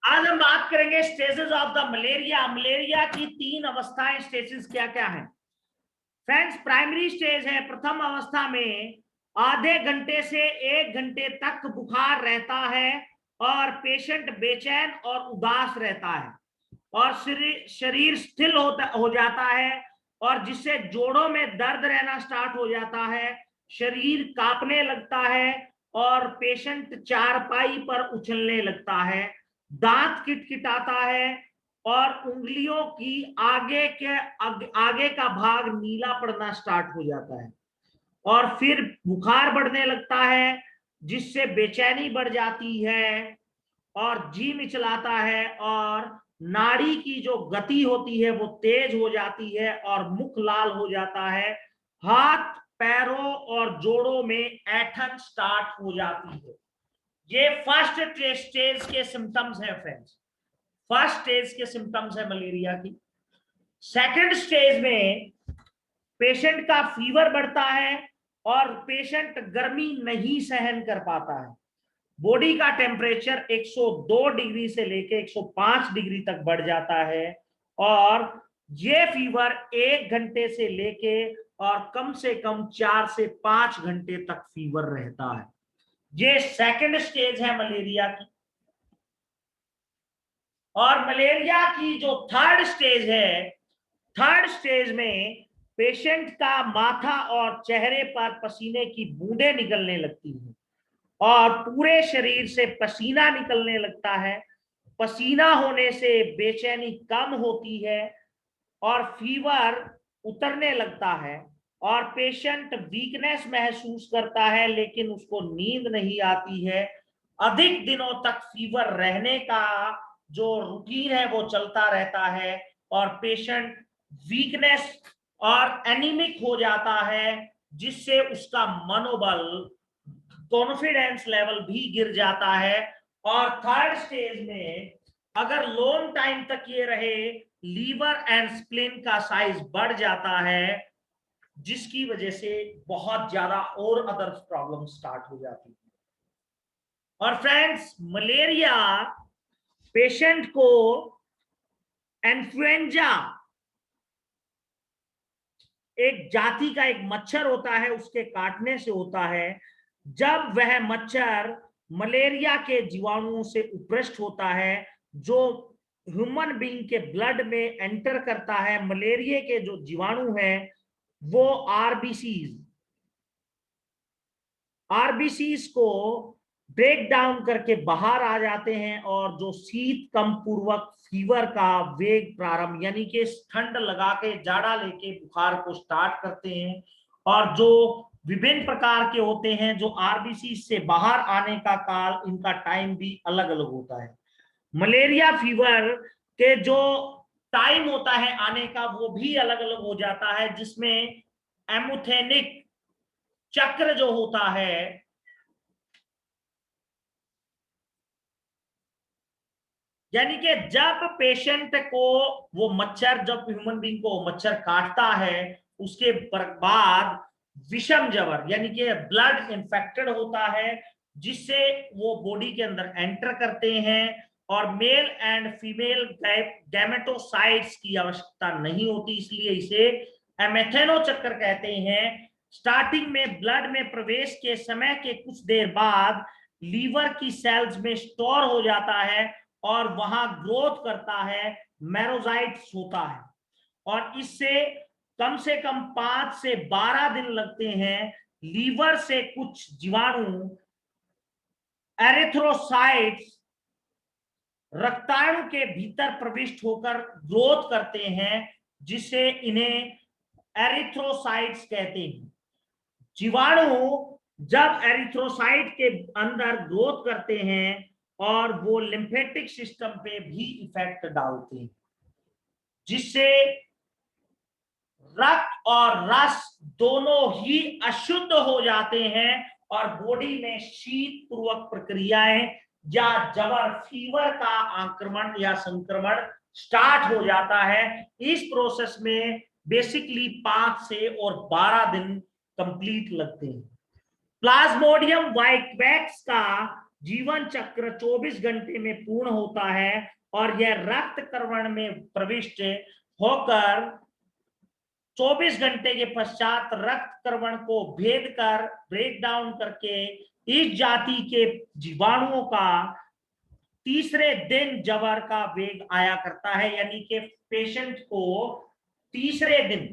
आज हम बात करेंगे stages of the malaria. Malaria की 3 अवस्थाएं, स्टेजेस क्या क्या है फ्रेंड्स। प्राइमरी स्टेज है, प्रथम अवस्था में आधे घंटे से 1 घंटे तक बुखार रहता है और पेशेंट बेचैन और उदास रहता है और शरीर स्थिर हो जाता है और जिससे जोड़ों में दर्द रहना स्टार्ट हो जाता है, शरीर कांपने लगता है और पेशेंट चारपाई पर उछलने लगता है, दांत किटकिटाता है और उंगलियों की आगे का भाग नीला पड़ना स्टार्ट हो जाता है और फिर बुखार बढ़ने लगता है जिससे बेचैनी बढ़ जाती है और जी मिचलाता है और नाड़ी की जो गति होती है वो तेज हो जाती है और मुख लाल हो जाता है, हाथ पैरों और जोड़ों में ऐंठन स्टार्ट हो जाती है। ये फर्स्ट स्टेज के सिम्टम्स है फ्रेंड्स, फर्स्ट स्टेज के सिम्टम्स है मलेरिया की। सेकंड स्टेज में पेशेंट का फीवर बढ़ता है और पेशेंट गर्मी नहीं सहन कर पाता है, बॉडी का टेम्परेचर 102 डिग्री से लेके 105 डिग्री तक बढ़ जाता है और ये फीवर 1 घंटे से लेके और कम से कम 4 से 5 घंटे तक फीवर रहता है। ये सेकंड स्टेज है मलेरिया की। और मलेरिया की जो थर्ड स्टेज है, थर्ड स्टेज में पेशेंट का माथा और चेहरे पर पसीने की बूंदें निकलने लगती हैं और पूरे शरीर से पसीना निकलने लगता है। पसीना होने से बेचैनी कम होती है और फीवर उतरने लगता है और पेशेंट वीकनेस महसूस करता है लेकिन उसको नींद नहीं आती है। अधिक दिनों तक फीवर रहने का जो रूटीन है वो चलता रहता है और पेशेंट वीकनेस और एनीमिक हो जाता है जिससे उसका मनोबल, कॉन्फिडेंस लेवल भी गिर जाता है। और थर्ड स्टेज में अगर लॉन्ग टाइम तक ये रहे, लीवर एंड स्प्लीन का साइज बढ़ जाता है जिसकी वजह से बहुत ज्यादा और अदर प्रॉब्लम स्टार्ट हो जाती है। और फ्रेंड्स, मलेरिया पेशेंट को इन्फ्लुएंजा एक जाति का एक मच्छर होता है उसके काटने से होता है। जब वह मच्छर मलेरिया के जीवाणुओं से उपृष्ट होता है जो ह्यूमन बीइंग के ब्लड में एंटर करता है, मलेरिया के जो जीवाणु हैं वो आरबीसीज को ब्रेक डाउन करके बाहर आ जाते हैं और जो शीत कम पूर्वक फीवर का वेग प्रारंभ यानी कि ठंड लगा के जाड़ा लेके बुखार को स्टार्ट करते हैं। और जो विभिन्न प्रकार के होते हैं जो आरबीसी से बाहर आने का काल, इनका टाइम भी अलग अलग होता है। मलेरिया फीवर के जो टाइम होता है आने का वो भी अलग अलग हो जाता है जिसमें एमुथेनिक चक्र जो होता है, यानी कि जब पेशेंट को वो मच्छर, जब ह्यूमन बीइंग को मच्छर काटता है उसके बाद विषम जवर यानी कि ब्लड इन्फेक्टेड होता है जिससे वो बॉडी के अंदर एंटर करते हैं और मेल एंड फीमेल गैमेटोसाइट्स की आवश्यकता नहीं होती, इसलिए इसे एमेथेनो चक्र कहते हैं। स्टार्टिंग में ब्लड में प्रवेश के समय के कुछ देर बाद लीवर की सेल्स में स्टोर हो जाता है और वहां ग्रोथ करता है, मेरोजाइट्स होता है और इससे कम से कम 5 से 12 दिन लगते हैं लीवर से कुछ जीवाणु एरिथ्रोसाइट्स रक्ताणु के भीतर प्रविष्ट होकर ग्रोथ करते हैं जिसे इन्हें एरिथ्रोसाइट्स कहते हैं। जीवाणु जब एरिथ्रोसाइट के अंदर ग्रोथ करते हैं और वो लिम्फेटिक सिस्टम पे भी इफेक्ट डालते हैं जिससे रक्त और रस दोनों ही अशुद्ध हो जाते हैं और बॉडी में शीत पूर्वक प्रक्रियाएं या जबर फीवर का आक्रमण या संक्रमण स्टार्ट हो जाता है। इस प्रोसेस में बेसिकली 5 से और 12 दिन कंप्लीट लगते हैं। प्लाज्मोडियम वाइटवैक्स का जीवन चक्र 24 घंटे में पूर्ण होता है और यह रक्त कण में प्रविष्ट होकर 24 घंटे के पश्चात रक्त कण को भेद कर ब्रेक डाउन करके इस जाति के जीवाणुओं का तीसरे दिन जबर का वेग आया करता है। यानी कि पेशेंट को तीसरे दिन,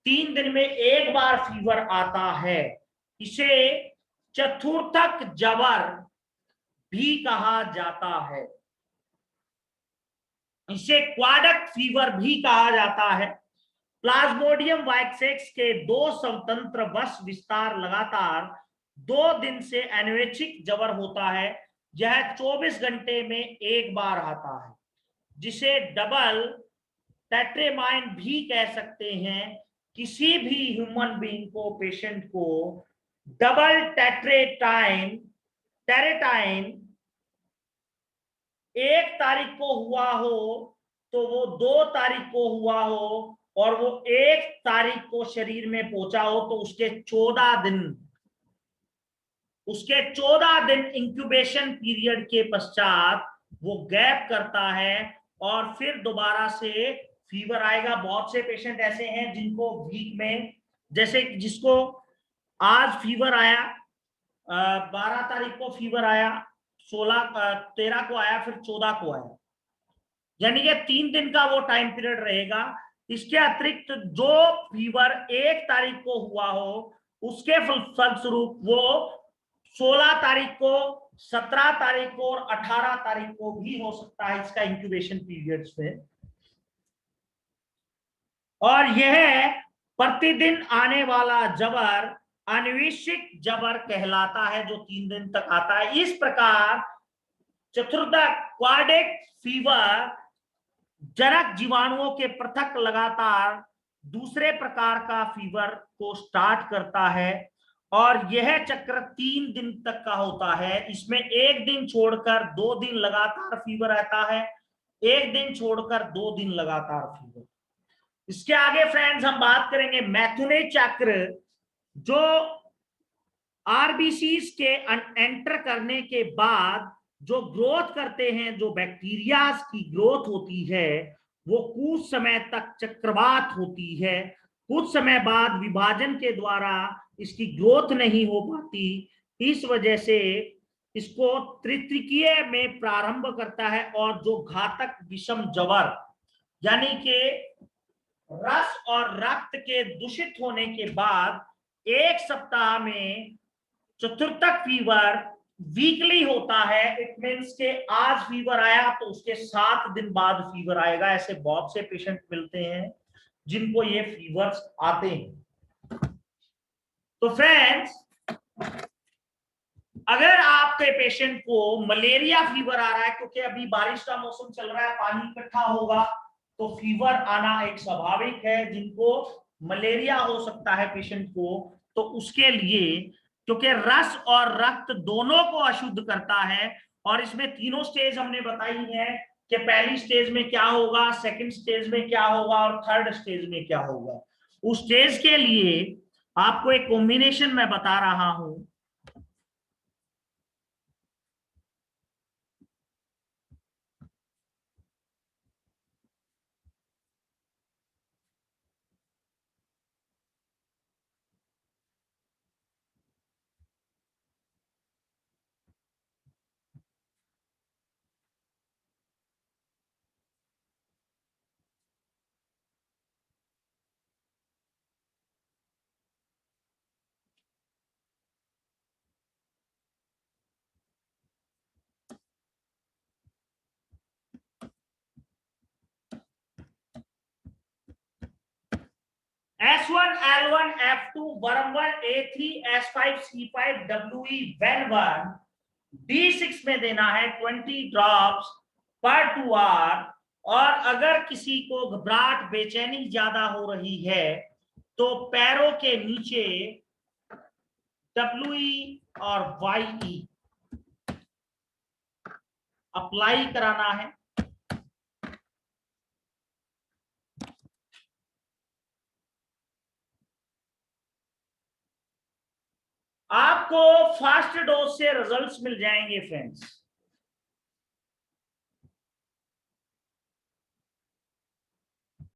3 दिन में एक बार फीवर आता है। इसे चतुर्थक जबर भी कहा जाता है, इसे क्वाडक फीवर भी कहा जाता है। प्लाज्मोडियम वाइसेक्स के 2 स्वतंत्र वश विस्तार लगातार 2 दिन से एनोरेक्सिक जबर होता है। यह 24 घंटे में एक बार आता है, जिसे डबल टेट्रेमाइन भी कह सकते हैं। किसी भी ह्यूमन बीइंग को, पेशेंट को डबल टेरेटाइन 1 तारीख को हुआ हो तो वो 2 तारीख को हुआ हो और वो 1 तारीख को शरीर में पहुंचा हो तो उसके 14 दिन इंक्यूबेशन पीरियड के पश्चात वो गैप करता है और फिर दोबारा से फीवर आएगा। बहुत से पेशेंट ऐसे हैं जिनको वीक में, जैसे जिसको आज फीवर आया, 12 तारीख को फीवर आया, 13 को आया, फिर 14 को आया, यानी कि 3 दिन का वो टाइम पीरियड रहेगा। इसके अतिरिक्त जो फीवर 1 तारीख को हुआ हो उसके फलस्वरूप वो 16 तारीख को, 17 तारीख को और 18 तारीख को भी हो सकता है इसका इंक्यूबेशन पीरियड में। और यह प्रतिदिन आने वाला जबर अनैविशिक जबर कहलाता है, जो 3 दिन तक आता है। इस प्रकार चतुर्थक क्वाडिक फीवर जनक जीवाणुओं के पृथक लगातार दूसरे प्रकार का फीवर को स्टार्ट करता है और यह चक्र 3 दिन तक का होता है। इसमें 1 दिन छोड़कर 2 दिन लगातार फीवर आता है, 1 दिन छोड़कर 2 दिन लगातार फीवर। इसके आगे फ्रेंड्स हम बात करेंगे मैथुने चक्र, जो आरबीसीज के एंटर करने के बाद जो ग्रोथ करते हैं, जो बैक्टीरिया की ग्रोथ होती है वो कुछ समय तक चक्रवात होती है। कुछ समय बाद विभाजन के द्वारा इसकी ग्रोथ नहीं हो पाती, इस वजह से इसको तृतीय में प्रारंभ करता है और जो घातक विषम जबर, यानी कि रस और रक्त के दूषित होने के बाद 1 सप्ताह में चतुर्थक फीवर वीकली होता है। इट मीन्स के आज फीवर आया तो उसके 7 दिन बाद फीवर आएगा। ऐसे बहुत से पेशेंट मिलते हैं जिनको ये फीवर्स आते हैं। तो फ्रेंड्स, अगर आपके पेशेंट को मलेरिया फीवर आ रहा है, क्योंकि अभी बारिश का मौसम चल रहा है, पानी इकट्ठा होगा तो फीवर आना एक स्वाभाविक है। जिनको मलेरिया हो सकता है पेशेंट को, तो उसके लिए, क्योंकि रस और रक्त दोनों को अशुद्ध करता है और इसमें तीनों स्टेज हमने बताई है कि पहली स्टेज में क्या होगा, सेकंड स्टेज में क्या होगा और थर्ड स्टेज में क्या होगा। उस स्टेज के लिए आपको एक कॉम्बिनेशन मैं बता रहा हूं। S1, L1, F2, worm1, A3, S5, C5, WE, WEN1, D6 में देना है 20 ड्रॉप्स पर 2 आवर। और अगर किसी को घबराहट, बेचैनी ज्यादा हो रही है तो पैरों के नीचे WE और YE अप्लाई कराना है। आपको आपको फर्स्ट डोज से रिजल्ट्स मिल जाएंगे फ्रेंड्स।